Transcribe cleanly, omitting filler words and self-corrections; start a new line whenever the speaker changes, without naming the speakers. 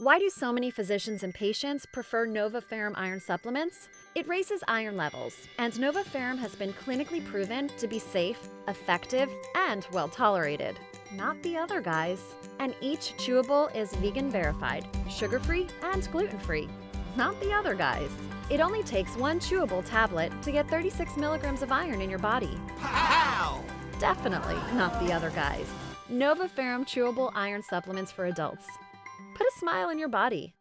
Why do so many physicians and patients prefer NovaFerrum iron supplements? It raises iron levels, and NovaFerrum has been clinically proven to be safe, effective, and well tolerated. Not the other guys. And each chewable is vegan verified, sugar-free, and gluten-free. Not the other guys. It only takes one chewable tablet to get 36 milligrams of iron in your body.
Pow!
Definitely not the other guys. NovaFerrum chewable iron supplements for adults. Put a smile in your body.